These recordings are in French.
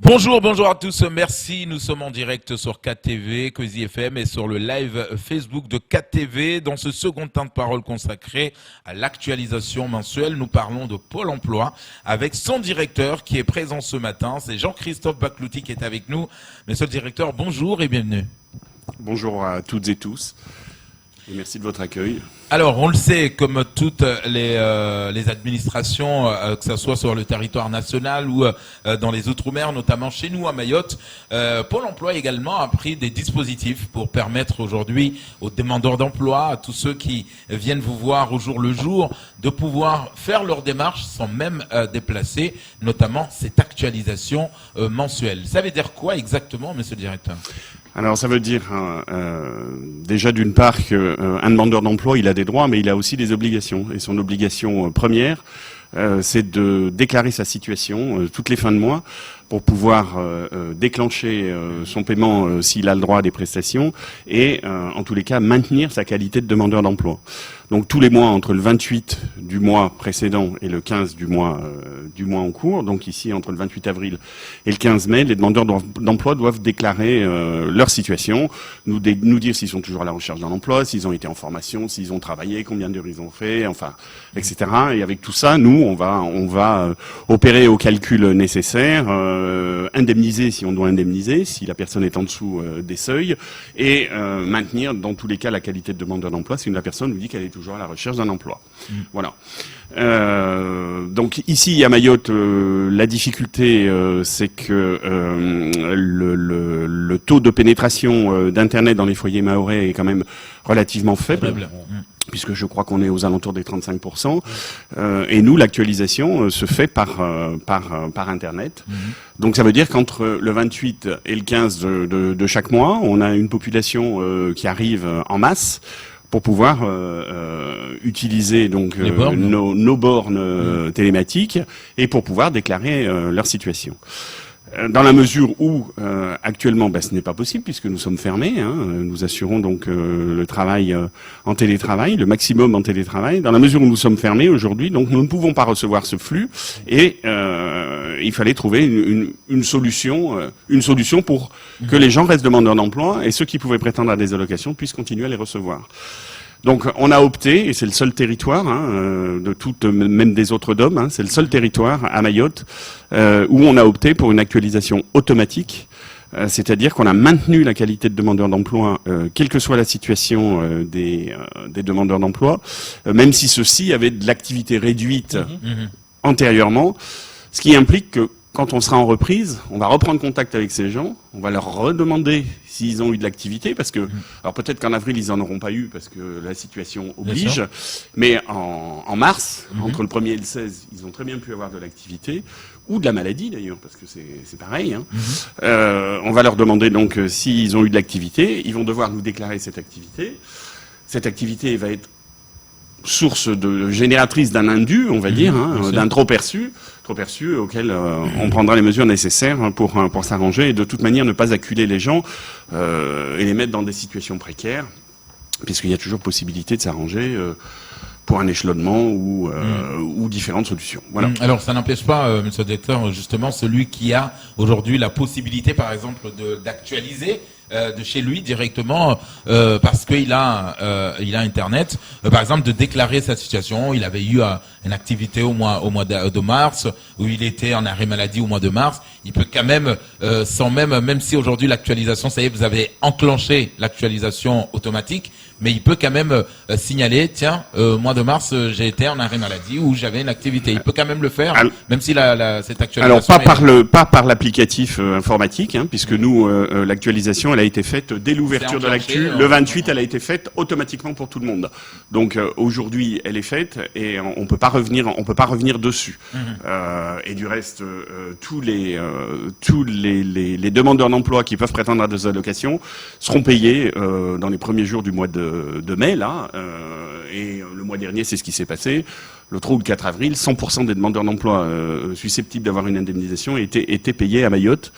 Bonjour, bonjour à tous, merci. Nous sommes en direct sur KTV, Cozy FM et sur le live Facebook de KTV. Dans ce second temps de parole consacré à l'actualisation mensuelle, nous parlons de Pôle emploi avec son directeur qui est présent ce matin. C'est Jean-Christophe Baclouty qui est avec nous. Monsieur le directeur, bonjour et bienvenue. Bonjour à toutes et tous et merci de votre accueil. Alors, on le sait, comme toutes les administrations, que ce soit sur le territoire national ou dans les Outre-mer, notamment chez nous à Mayotte, Pôle emploi également a pris des dispositifs pour permettre aujourd'hui aux demandeurs d'emploi, à tous ceux qui viennent vous voir au jour le jour, de pouvoir faire leur démarche sans même déplacer, notamment cette actualisation mensuelle. Ça veut dire quoi exactement, monsieur le directeur ? Alors ça veut dire déjà d'une part qu'un demandeur d'emploi il a des droits mais il a aussi des obligations et son obligation première c'est de déclarer sa situation toutes les fins de mois pour pouvoir déclencher son paiement s'il a le droit à des prestations et en tous les cas maintenir sa qualité de demandeur d'emploi. Donc tous les mois entre le 28 du mois précédent et le 15 du mois en cours, donc ici entre le 28 avril et le 15 mai, les demandeurs d'emploi doivent déclarer leur situation, nous dire s'ils sont toujours à la recherche d'un emploi, s'ils ont été en formation, s'ils ont travaillé, combien d'heures ils ont fait, enfin, etc. Et avec tout ça, nous, on va opérer au calcul nécessaire, indemniser si on doit indemniser, si la personne est en dessous des seuils, et maintenir dans tous les cas la qualité de demandeur d'emploi si la personne nous dit qu'elle est toujours à la recherche d'un emploi. Voilà. Donc ici à Mayotte, la difficulté, c'est que le taux de pénétration d'Internet dans les foyers mahorais est quand même relativement faible. Puisque je crois qu'on est aux alentours des 35%. Et nous, l'actualisation se fait par Internet. Donc ça veut dire qu'entre le 28 et le 15 de chaque mois, on a une population qui arrive en masse pour pouvoir utiliser donc nos bornes télématiques et pour pouvoir déclarer leur situation. Dans la mesure où actuellement ce n'est pas possible puisque nous sommes fermés, nous assurons donc le travail en télétravail, le maximum en télétravail. Dans la mesure où nous sommes fermés aujourd'hui, donc nous ne pouvons pas recevoir ce flux et il fallait trouver une solution pour que les gens restent demandeurs d'emploi et ceux qui pouvaient prétendre à des allocations puissent continuer à les recevoir. Donc on a opté, et c'est le seul territoire de toutes, même des autres DOM, c'est le seul territoire à Mayotte où on a opté pour une actualisation automatique, c'est-à-dire qu'on a maintenu la qualité de demandeur d'emploi, quelle que soit la situation des demandeurs d'emploi, même si ceux-ci avaient de l'activité réduite antérieurement, ce qui implique que quand on sera en reprise, on va reprendre contact avec ces gens, on va leur redemander s'ils ont eu de l'activité, parce que, alors peut-être qu'en avril ils en auront pas eu parce que la situation oblige, mais en mars, entre le 1er et le 16, ils ont très bien pu avoir de l'activité, ou de la maladie d'ailleurs, parce que c'est pareil. On va leur demander donc s'ils ont eu de l'activité, ils vont devoir nous déclarer cette activité. Cette activité va être source génératrice d'un indu, on va dire, d'un trop perçu auquel on prendra les mesures nécessaires pour s'arranger et de toute manière ne pas acculer les gens et les mettre dans des situations précaires, puisqu'il y a toujours possibilité de s'arranger pour un échelonnement ou différentes solutions. Voilà. Alors ça n'empêche pas, monsieur le directeur, justement, celui qui a aujourd'hui la possibilité, par exemple, d'actualiser de chez lui directement parce qu'il a Internet, par exemple de déclarer sa situation. Il avait eu une activité au mois de mars où il était en arrêt maladie au mois de mars. Il peut quand même sans même si aujourd'hui l'actualisation, ça y est, vous avez enclenché l'actualisation automatique, mais il peut quand même signaler, tiens, mois de mars j'ai été en arrêt maladie ou j'avais une activité. Il peut quand même le faire, même si cette actualisation. Alors pas par l'applicatif informatique, puisque nous l'actualisation elle a été faite dès l'ouverture de l'actu. Le 28, elle a été faite automatiquement pour tout le monde. Donc aujourd'hui, elle est faite et on peut pas revenir dessus. Et du reste, tous les demandeurs d'emploi qui peuvent prétendre à des allocations seront payés dans les premiers jours du mois de mai là. Et le mois dernier, c'est ce qui s'est passé. Le 3 ou le 4 avril, 100% des demandeurs d'emploi susceptibles d'avoir une indemnisation étaient payés à Mayotte,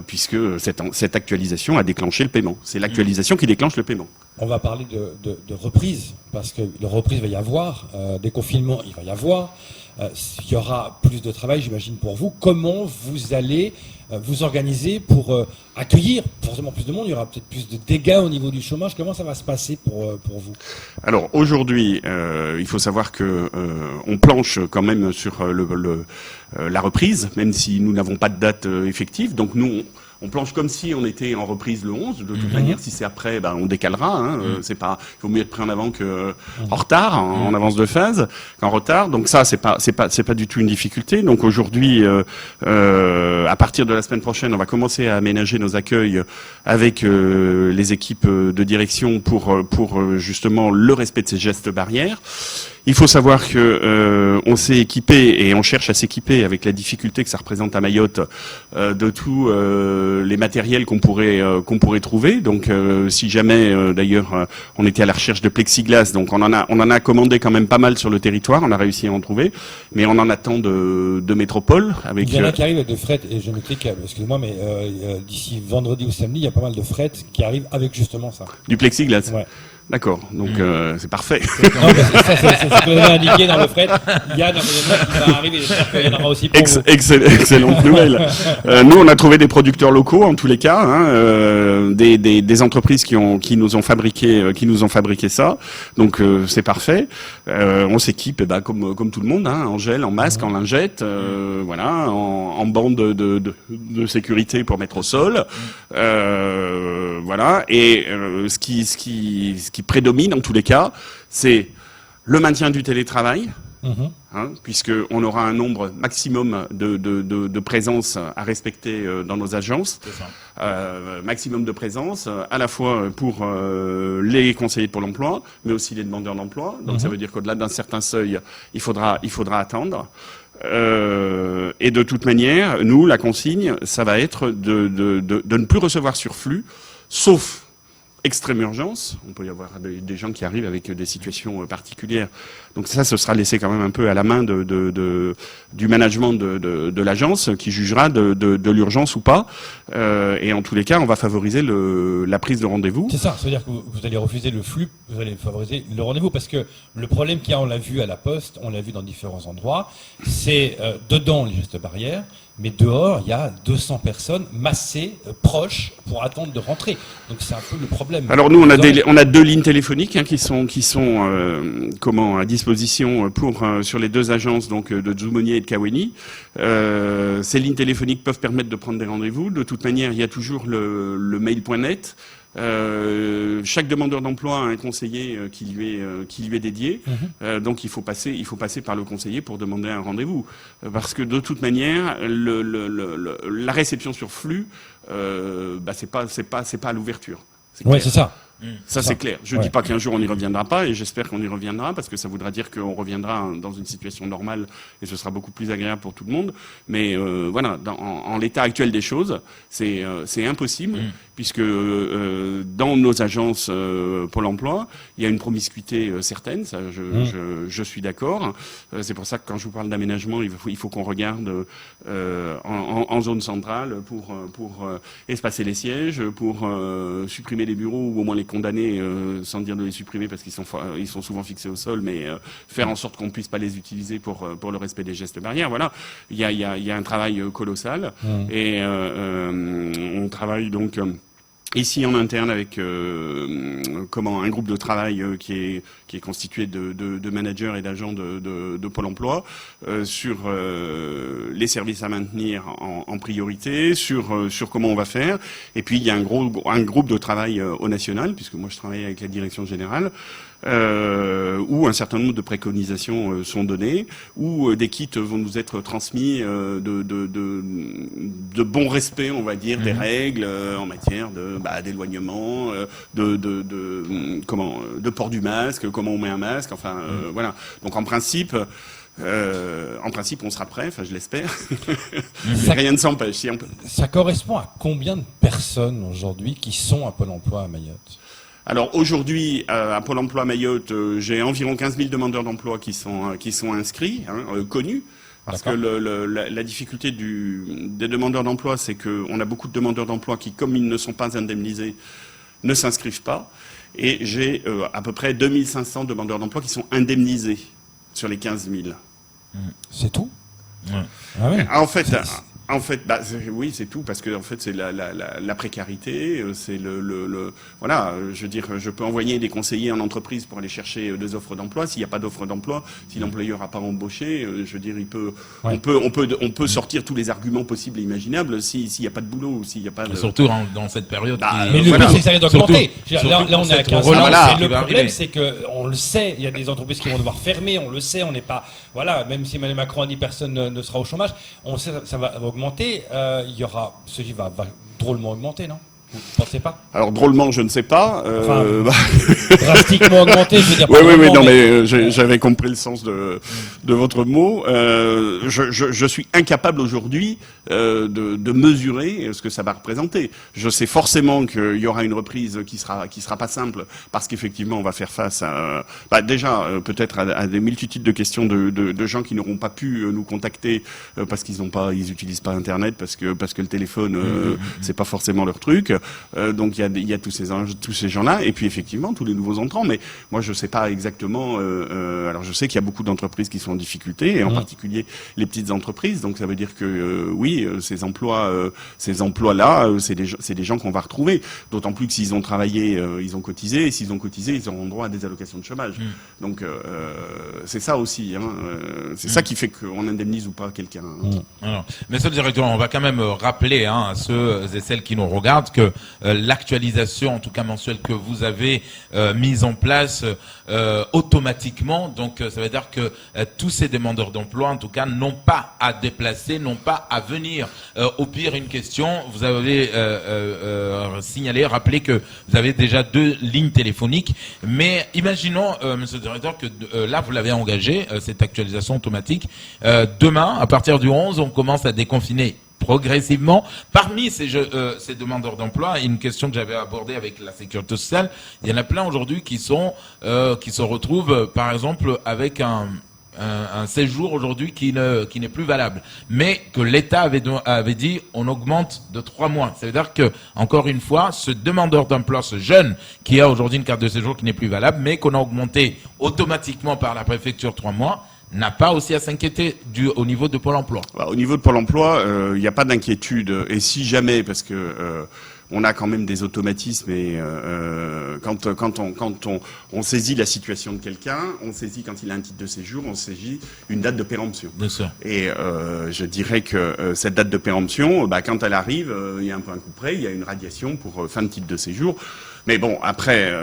puisque cette actualisation a déclenché le paiement. C'est l'actualisation qui déclenche le paiement. on va parler de reprise, parce que de reprise il va y avoir, des confinements il va y avoir, il y aura plus de travail, j'imagine, pour vous. Comment vous allez vous organiser pour accueillir forcément plus de monde? Il y aura peut-être plus de dégâts au niveau du chômage. Comment ça va se passer pour vous? Alors aujourd'hui, il faut savoir que on planche quand même sur la reprise, même si nous n'avons pas de date effective. Donc nous, on planche comme si on était en reprise le 11. De toute manière, si c'est après, on décalera. Hein. C'est pas, il vaut mieux être prêt en avant que en retard, en avance de phase, qu'en retard. Donc ça, c'est pas du tout une difficulté. Donc aujourd'hui, à partir de la semaine prochaine, on va commencer à aménager nos accueils avec les équipes de direction pour justement le respect de ces gestes barrières. Il faut savoir que on s'est équipé et on cherche à s'équiper avec la difficulté que ça représente à Mayotte de tous les matériels qu'on pourrait trouver. Donc si jamais d'ailleurs on était à la recherche de plexiglas, donc on en a commandé quand même pas mal sur le territoire, on a réussi à en trouver, mais on en attend de métropole avec. Il y en a qui arrivent avec de fret, et je notais que, excusez-moi, mais d'ici vendredi ou samedi, il y a pas mal de fret qui arrivent avec justement ça. Du plexiglas. Ouais. D'accord, donc c'est parfait. Non, c'est ce que vous avez indiqué dans le fret. Il y a un événement qui va arriver, j'espère qu'il y en aura aussi pour vous. Excellente nouvelle. Nous, on a trouvé des producteurs locaux, en tous les cas, hein, des entreprises qui nous ont fabriqué ça. Donc c'est parfait. On s'équipe, comme tout le monde, hein, en gel, en masque, en lingette, voilà, en bande de sécurité pour mettre au sol. Voilà. Et ce qui prédomine en tous les cas, c'est le maintien du télétravail, hein, puisqu'on aura un nombre maximum de présences à respecter dans nos agences. Maximum de présence, à la fois pour les conseillers de Pôle emploi, mais aussi les demandeurs d'emploi. Donc ça veut dire qu'au-delà d'un certain seuil, il faudra attendre. Et de toute manière, nous, la consigne, ça va être de ne plus recevoir sur flux, sauf extrême urgence. On peut y avoir des gens qui arrivent avec des situations particulières. Donc ça, ce sera laissé quand même un peu à la main du management de l'agence qui jugera de l'urgence ou pas. Et en tous les cas, on va favoriser la prise de rendez-vous. C'est ça, c'est-à-dire que vous allez refuser le flux, vous allez favoriser le rendez-vous, parce que le problème qu'il y a, on l'a vu à la Poste, on l'a vu dans différents endroits, c'est dedans les gestes barrières, mais dehors, il y a 200 personnes massées, proches, pour attendre de rentrer. Donc c'est un peu le problème. Alors nous, on a 2 lignes téléphoniques, hein, qui sont à disposition sur les 2 agences, donc de Dzoumogné et de Kaweni. Ces lignes téléphoniques peuvent permettre de prendre des rendez-vous. De toute manière, il y a toujours le mail.net. Chaque demandeur d'emploi a un conseiller qui lui est dédié. Donc il faut passer par le conseiller pour demander un rendez-vous, parce que de toute manière la réception sur flux, c'est pas à l'ouverture. Oui, c'est ça. Ça, c'est clair. Je dis pas qu'un jour on n'y reviendra pas, et j'espère qu'on y reviendra, parce que ça voudra dire qu'on reviendra dans une situation normale, et ce sera beaucoup plus agréable pour tout le monde. Mais voilà, en l'état actuel des choses, c'est impossible, puisque dans nos agences Pôle emploi, il y a une promiscuité certaine, ça, je suis d'accord. C'est pour ça que quand je vous parle d'aménagement, il faut qu'on regarde en zone centrale pour espacer les sièges, pour supprimer les bureaux, ou au moins les condamner, sans dire de les supprimer parce qu'ils sont souvent fixés au sol, mais faire en sorte qu'on ne puisse pas les utiliser pour le respect des gestes barrières. Voilà, il y a un travail colossal, et on travaille donc ici en interne avec un groupe de travail qui est constitué de managers et d'agents de Pôle emploi sur les services à maintenir en priorité, sur comment on va faire. Et puis il y a un groupe de travail au national, puisque moi je travaille avec la direction générale, où un certain nombre de préconisations sont données, où des kits vont nous être transmis de bon respect, on va dire, des règles en matière d'éloignement, de port du masque, comment on met un masque, enfin voilà. Donc en principe, on sera prêt, enfin je l'espère. Rien ne s'empêche. Ça correspond à combien de personnes aujourd'hui qui sont à Pôle emploi à Mayotte? Alors aujourd'hui, à Pôle emploi Mayotte, j'ai environ 15 000 demandeurs d'emploi qui sont inscrits, connus. Parce que la difficulté des demandeurs d'emploi, c'est qu'on a beaucoup de demandeurs d'emploi qui, comme ils ne sont pas indemnisés, ne s'inscrivent pas. Et j'ai à peu près 2500 demandeurs d'emploi qui sont indemnisés sur les 15 000. C'est tout? Ouais. Ah ouais. En fait, oui, c'est tout, parce que en fait, c'est la précarité, c'est voilà, je veux dire, je peux envoyer des conseillers en entreprise pour aller chercher des offres d'emploi. S'il n'y a pas d'offre d'emploi, si l'employeur n'a pas embauché, je veux dire, on peut sortir tous les arguments possibles et imaginables s'il n'y a pas de boulot, ou s'il n'y a pas de... Surtout dans cette période. Mais le but, c'est que ça risque d'augmenter. Là, on est à 15 ans. voilà. Le problème, c'est que on le sait, il y a des entreprises qui vont devoir fermer, on le sait, on n'est pas... Voilà, même si Emmanuel Macron a dit personne ne sera au chômage, on sait que ça va augmenter. Il y aura... Ceci va drôlement augmenter, non? Vous ne pensez pas? Alors, drôlement, je ne sais pas. Drastiquement augmenté, je veux dire. Oui, non, mais j'avais compris le sens de votre mot. Je suis incapable aujourd'hui de mesurer ce que ça va représenter. Je sais forcément qu'il y aura une reprise qui sera pas simple, parce qu'effectivement, on va faire face à peut-être à des multitudes de questions de gens qui n'auront pas pu nous contacter parce qu'ils utilisent pas Internet, parce que le téléphone c'est pas forcément leur truc. Donc il y a tous ces gens-là, et puis effectivement tous les nouveaux entrants. Mais moi je sais pas exactement. Alors je sais qu'il y a beaucoup d'entreprises qui sont en difficulté, et en particulier les petites entreprises. Donc ça veut dire que oui, ces emplois-là, c'est des gens qu'on va retrouver. D'autant plus que s'ils ont travaillé, ils ont cotisé, et s'ils ont cotisé, ils auront droit à des allocations de chômage. Donc c'est ça aussi. C'est ça qui fait qu'on indemnise ou pas quelqu'un. Alors, monsieur le directeur, on va quand même rappeler à ceux et celles qui nous regardent que l'actualisation, en tout cas mensuelle, que vous avez mise en place automatiquement, donc ça veut dire que tous ces demandeurs d'emploi, en tout cas, n'ont pas à déplacer, n'ont pas à venir. Au pire, une question, vous avez signalé, rappelé que vous avez déjà 2 lignes téléphoniques, mais imaginons, monsieur le directeur, que là, vous l'avez engagé, cette actualisation automatique. Demain, à partir du 11, on commence à déconfiner progressivement. Parmi ces demandeurs d'emploi, une question que j'avais abordée avec la sécurité sociale, il y en a plein aujourd'hui qui se retrouvent, par exemple, avec un séjour aujourd'hui qui n'est plus valable, mais que l'État avait dit on augmente de 3 mois. Ça veut dire que, encore une fois, ce demandeur d'emploi, ce jeune qui a aujourd'hui une carte de séjour qui n'est plus valable, mais qu'on a augmenté automatiquement par la préfecture 3 mois, n'a pas aussi à s'inquiéter au niveau de Pôle emploi. Au niveau de Pôle emploi, il n'y a pas d'inquiétude. Et si jamais, parce que on a quand même des automatismes, et quand on saisit la situation de quelqu'un, on saisit quand il a un titre de séjour, on saisit une date de péremption. Bien sûr. Et je dirais que cette date de péremption, quand elle arrive, il y a un peu un coup près, il y a une radiation pour fin de titre de séjour. Mais bon, après,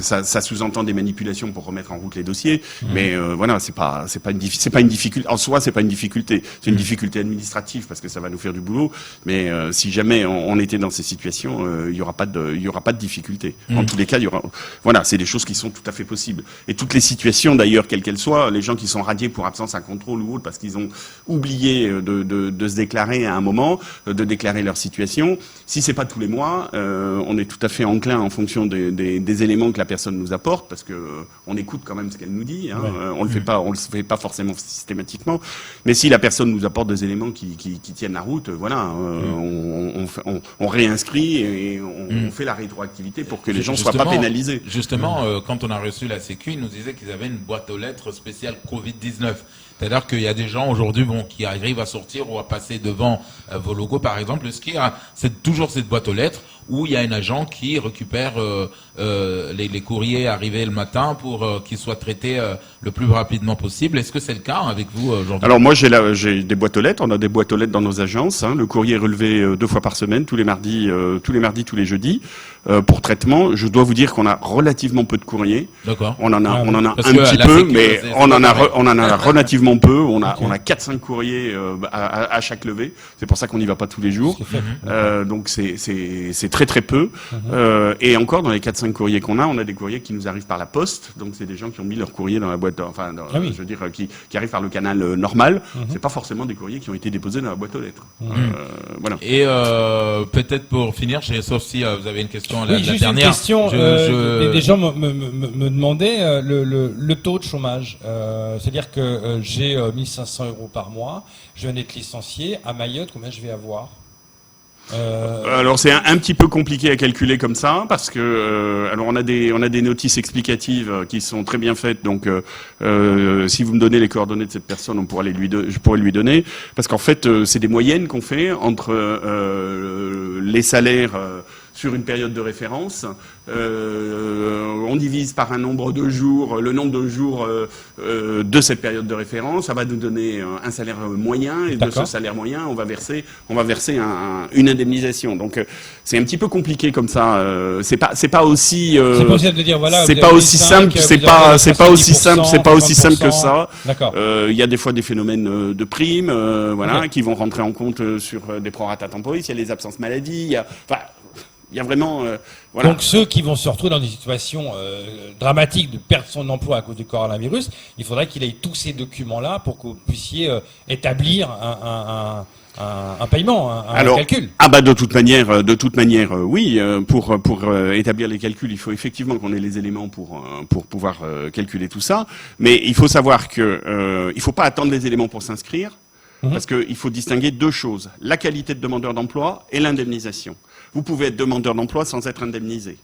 ça sous-entend des manipulations pour remettre en route les dossiers. Mais voilà, c'est pas une difficulté en soi, c'est pas une difficulté. C'est une difficulté administrative parce que ça va nous faire du boulot. Mais si jamais on était dans ces situations, il y aura pas de difficulté. En tous les cas, voilà, c'est des choses qui sont tout à fait possibles. Et toutes les situations, d'ailleurs, quelles qu'elles soient, les gens qui sont radiés pour absence à contrôle ou autre parce qu'ils ont oublié de se déclarer à un moment, de déclarer leur situation. Si c'est pas tous les mois, on est tout à fait enclin en fonction des éléments que la personne nous apporte, parce que on écoute quand même ce qu'elle nous dit. On le fait pas forcément systématiquement. Mais si la personne nous apporte des éléments qui tiennent la route, voilà, on réinscrit et on fait la rétroactivité pour que les gens soient pas pénalisés. Justement, quand on a reçu la Sécu, ils nous disaient qu'ils avaient une boîte aux lettres spéciale Covid-19. C'est-à-dire qu'il y a des gens aujourd'hui qui arrivent à sortir ou à passer devant vos logos, par exemple. C'est toujours cette boîte aux lettres où il y a un agent qui récupère les courriers arrivés le matin pour qu'ils soient traités le plus rapidement possible. Est-ce que c'est le cas avec vous aujourd'hui? Alors moi j'ai des boîtes aux lettres. On a des boîtes aux lettres dans nos agences. Le courrier est relevé 2 fois par semaine, tous les mardis, tous les jeudis, pour traitement. Je dois vous dire qu'on a relativement peu de courriers. D'accord. On en a un petit peu, mais on en a relativement peu. On a 4-5 courriers à chaque levée. C'est pour ça qu'on n'y va pas tous les jours. Donc c'est très très peu. Et encore, dans les 4-5 courriers qu'on a, on a des courriers qui nous arrivent par la poste. Donc c'est des gens qui ont mis leur courrier dans la boîte, je veux dire, qui arrivent par le canal normal. C'est pas forcément des courriers qui ont été déposés dans la boîte aux lettres. Voilà. Et peut-être pour finir, sauf si vous avez une question, la dernière. Une question. Des gens me demandaient le taux de chômage. C'est-à-dire que j'ai 1 500 € par mois. Je viens d'être licencié. À Mayotte, combien je vais avoir? Alors c'est un petit peu compliqué à calculer comme ça parce que alors on a des notices explicatives qui sont très bien faites, donc si vous me donnez les coordonnées de cette personne, je pourrais lui donner, parce qu'en fait c'est des moyennes qu'on fait entre les salaires sur une période de référence. On divise par un nombre de jours, le nombre de jours de cette période de référence, ça va nous donner un salaire moyen, et de ce salaire moyen, on va verser une indemnisation. Donc c'est un petit peu compliqué comme ça. C'est pas aussi c'est possible de dire voilà. C'est pas aussi simple. C'est pas aussi simple que ça. D'accord. Il y a des fois des phénomènes de primes, voilà, qui vont rentrer en compte sur des prorata temporis. Il y a les absences maladie. Il y a vraiment... voilà. Donc ceux qui vont se retrouver dans des situations dramatiques de perdre son emploi à cause du coronavirus, il faudrait qu'il ait tous ces documents-là pour que vous puissiez établir un paiement, un calcul. Ah bah de toute manière, oui. Pour établir les calculs, il faut effectivement qu'on ait les éléments pour pouvoir calculer tout ça. Mais il faut savoir que il faut pas attendre les éléments pour s'inscrire. Parce qu'il faut distinguer deux choses, la qualité de demandeur d'emploi et l'indemnisation. Vous pouvez être demandeur d'emploi sans être indemnisé.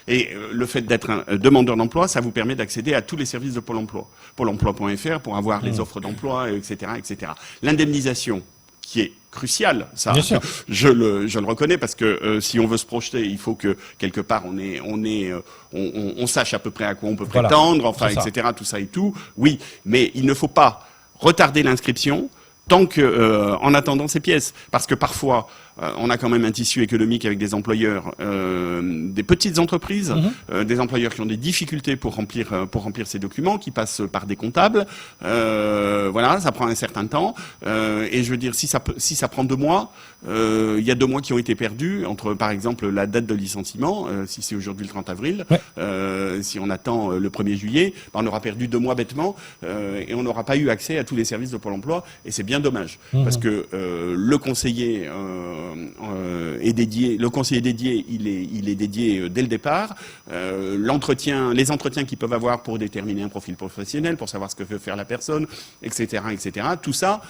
Et le fait d'être un demandeur d'emploi, ça vous permet d'accéder à tous les services de Pôle emploi. Pôle emploi.fr pour avoir les offres d'emploi, etc., etc. L'indemnisation, qui est cruciale, ça, je le reconnais, parce que si on veut se projeter, il faut que quelque part on sache à peu près à quoi on peut prétendre, enfin, etc., tout ça et tout. Oui, mais il ne faut pas retarder l'inscription tant que, en attendant ces pièces, parce que parfois on a quand même un tissu économique avec des employeurs, des petites entreprises, des employeurs qui ont des difficultés pour remplir ces documents, qui passent par des comptables. Voilà, ça prend un certain temps. Et je veux dire, si ça prend 2 mois, il y a 2 mois qui ont été perdus entre, par exemple, la date de licenciement, si c'est aujourd'hui le 30 avril, si on attend le 1er juillet, on aura perdu 2 mois bêtement, et on n'aura pas eu accès à tous les services de Pôle emploi, et c'est bien dommage, parce que le conseiller est dédié, le conseiller dédié, il est dédié dès le départ. Les entretiens qu'ils peuvent avoir pour déterminer un profil professionnel, pour savoir ce que veut faire la personne, etc., etc. Tout ça,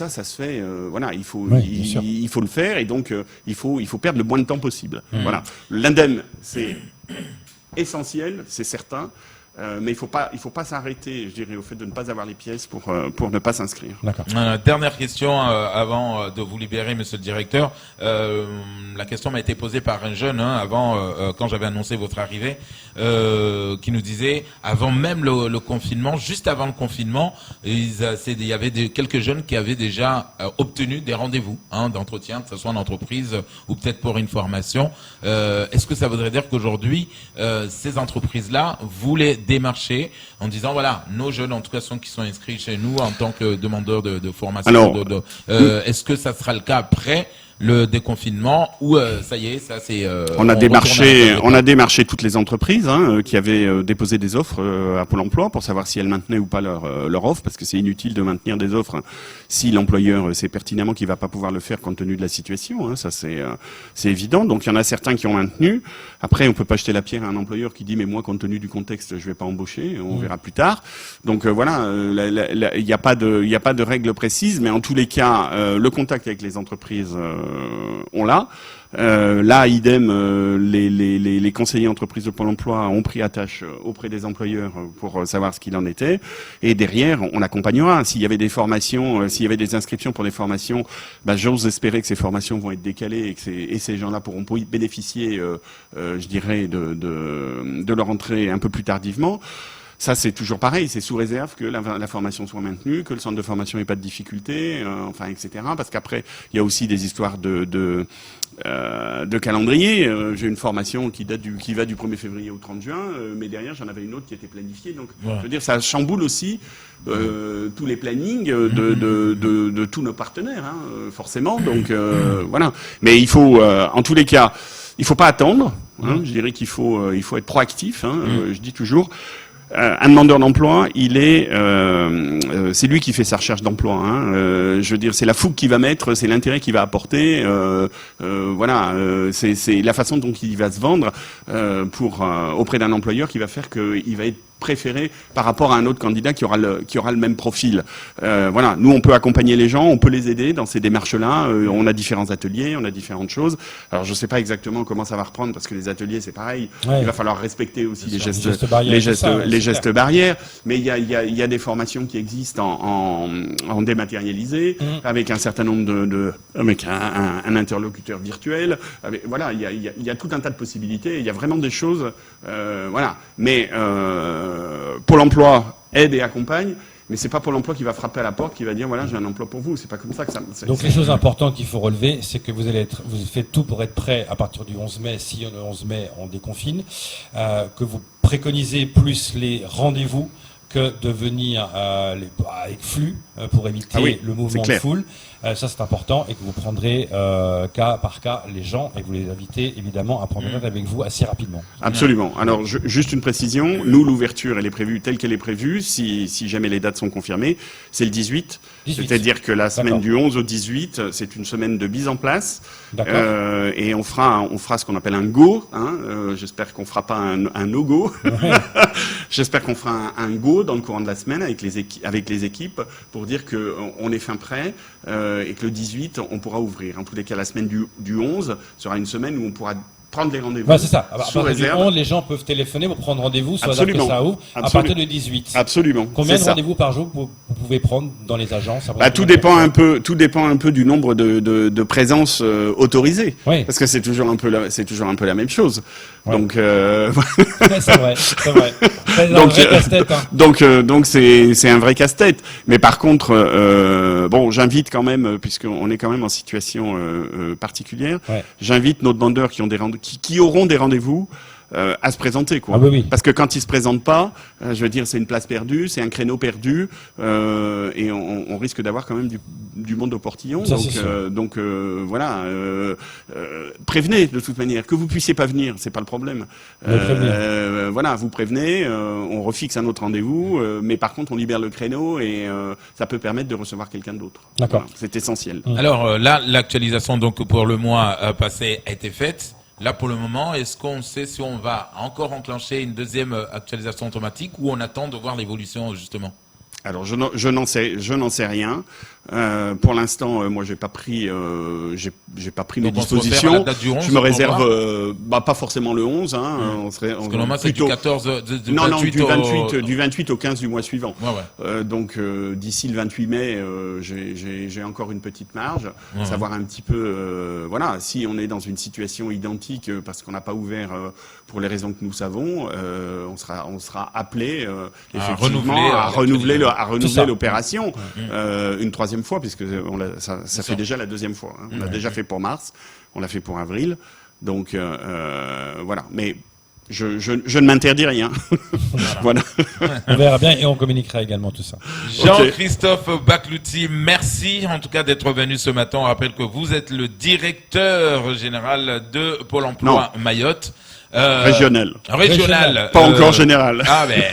ça se fait. Voilà, il faut le faire, et donc il faut perdre le moins de temps possible. Voilà, l'indemne, c'est essentiel, c'est certain. Mais il faut pas s'arrêter, je dirais, au fait de ne pas avoir les pièces pour ne pas s'inscrire. D'accord. Dernière question avant de vous libérer, monsieur le directeur. La question m'a été posée par un jeune avant, quand j'avais annoncé votre arrivée, qui nous disait, avant même le confinement, juste avant le confinement, il y avait quelques jeunes qui avaient déjà obtenu des rendez-vous d'entretien, que ce soit en entreprise ou peut-être pour une formation. Est-ce que ça voudrait dire qu'aujourd'hui, ces entreprises-là voulaient démarcher en disant voilà, nos jeunes en tout cas qui sont inscrits chez nous en tant que demandeurs de formation. Alors, est-ce que ça sera le cas après le déconfinement ou ça y est, ça c'est on a démarché toutes les entreprises qui avaient déposé des offres à Pôle emploi pour savoir si elles maintenaient ou pas leur offre, parce que c'est inutile de maintenir des offres si l'employeur sait pertinemment qu'il va pas pouvoir le faire compte tenu de la situation, ça c'est évident. Donc il y en a certains qui ont maintenu. Après on peut pas jeter la pierre à un employeur qui dit mais moi compte tenu du contexte je vais pas embaucher, on verra plus tard. Donc voilà, il y a pas de règle précise, mais en tous les cas le contact avec les entreprises on l'a. Là, idem, les conseillers entreprises de Pôle emploi ont pris attache auprès des employeurs pour savoir ce qu'il en était. Et derrière, on accompagnera. S'il y avait des formations, s'il y avait des inscriptions pour des formations, j'ose espérer que ces formations vont être décalées et ces gens-là pourront bénéficier, je dirais, de leur entrée un peu plus tardivement. Ça, c'est toujours pareil, c'est sous réserve que la formation soit maintenue, que le centre de formation n'ait pas de difficultés, enfin, etc. Parce qu'après, il y a aussi des histoires de calendrier. J'ai une formation qui va du 1er février au 30 juin, mais derrière, j'en avais une autre qui était planifiée. Donc, je veux dire, ça chamboule aussi tous les plannings de tous nos partenaires, forcément. Donc, voilà. Mais il faut, en tous les cas, il faut pas attendre. Je dirais qu'il faut être proactif. Je dis toujours. Un demandeur d'emploi, c'est lui qui fait sa recherche d'emploi. Je veux dire, c'est la fougue qu'il va mettre, c'est l'intérêt qu'il va apporter. Voilà, c'est la façon dont il va se vendre auprès d'un employeur qui va faire qu'il va être préféré par rapport à un autre candidat qui aura le même profil. Voilà, nous on peut accompagner les gens, on peut les aider dans ces démarches-là. On a différents ateliers, on a différentes choses. Alors je sais pas exactement comment ça va reprendre parce que les ateliers c'est pareil. Ouais. Il va falloir respecter aussi les gestes barrières. Mais il y a des formations qui existent en dématérialisé avec un certain nombre avec un interlocuteur virtuel. Voilà, il y a tout un tas de possibilités. Il y a vraiment des choses. Voilà, mais Pôle emploi aide et accompagne, mais c'est pas Pôle emploi qui va frapper à la porte, qui va dire voilà j'ai un emploi pour vous. C'est pas comme ça que ça. Donc les choses importantes qu'il faut relever, c'est que vous faites tout pour être prêt à partir du 11 mai, si le 11 mai on déconfine, que vous préconisez plus les rendez-vous que de venir avec flux pour éviter le mouvement de foule. Ça, c'est important, et que vous prendrez cas par cas les gens et que vous les invitez évidemment à prendre contact avec vous assez rapidement. Absolument. Alors, juste une précision. Nous, l'ouverture, elle est prévue telle qu'elle est prévue. Si jamais les dates sont confirmées, c'est le 18. C'est-à-dire que la semaine du 11 au 18, c'est une semaine de mise en place. Et on fera ce qu'on appelle un go. J'espère qu'on fera pas un no-go. Ouais. J'espère qu'on fera un go dans le courant de la semaine avec les équipes pour dire que on est fin prêt et que le 18 on pourra ouvrir. En tous les cas, la semaine du 11 sera une semaine où on pourra prendre les rendez-vous. C'est ça. À partir du 11, les gens peuvent téléphoner pour prendre rendez-vous sur la date que ça ouvre. À partir du 18. Absolument. Combien de rendez-vous par jour vous pouvez prendre dans les agences? Tout dépend un peu du nombre de présences autorisées. Oui. Parce que c'est toujours un peu la même chose. Ouais. Donc c'est vrai. Donc c'est un vrai casse-tête. Mais par contre, j'invite quand même, puisqu'on est quand même en situation particulière, j'invite nos demandeurs qui auront des rendez-vous à se présenter, quoi. Oui. Parce que quand ils se présentent pas, je veux dire, c'est une place perdue, c'est un créneau perdu, et on risque d'avoir quand même du monde au portillon. Donc voilà, prévenez de toute manière. Que vous puissiez pas venir, c'est pas le problème. Voilà, vous prévenez, on refixe un autre rendez-vous, mais par contre on libère le créneau et ça peut permettre de recevoir quelqu'un d'autre. D'accord. Voilà, c'est essentiel. Alors là, l'actualisation donc pour le mois passé a été faite. Là, pour le moment, est-ce qu'on sait si on va encore enclencher une deuxième actualisation automatique ou on attend de voir l'évolution, justement? Alors, je n'en sais rien. Pour l'instant, moi, j'ai pas pris mes dispositions. Je me réserve, pas forcément le 11, Parce que normalement, c'est plutôt... du 14, du 28 au 15 du mois suivant. Ouais. Donc, d'ici le 28 mai, j'ai encore une petite marge. Savoir un petit peu, voilà, si on est dans une situation identique parce qu'on n'a pas ouvert pour les raisons que nous savons, on sera appelé, effectivement, à renouveler l'opération une troisième fois, puisque ça fait déjà la deuxième fois. On l'a déjà fait pour mars, on l'a fait pour avril, donc voilà. Mais je ne m'interdis rien. Voilà. On verra bien et on communiquera également tout ça. Jean-Christophe Baklouti, merci en tout cas d'être venu ce matin. On rappelle que vous êtes le directeur général de Pôle emploi Mayotte. Régional. Pas encore général.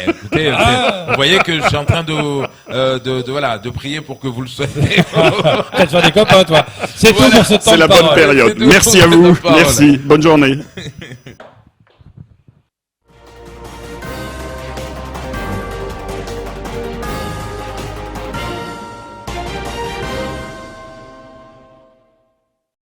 Écoutez, vous voyez que je suis en train de prier pour que vous le soyez. Peut-être faire des copains, toi. C'est tout pour ce temps de parole. C'est la bonne période. Merci à vous. Merci. Bonne journée.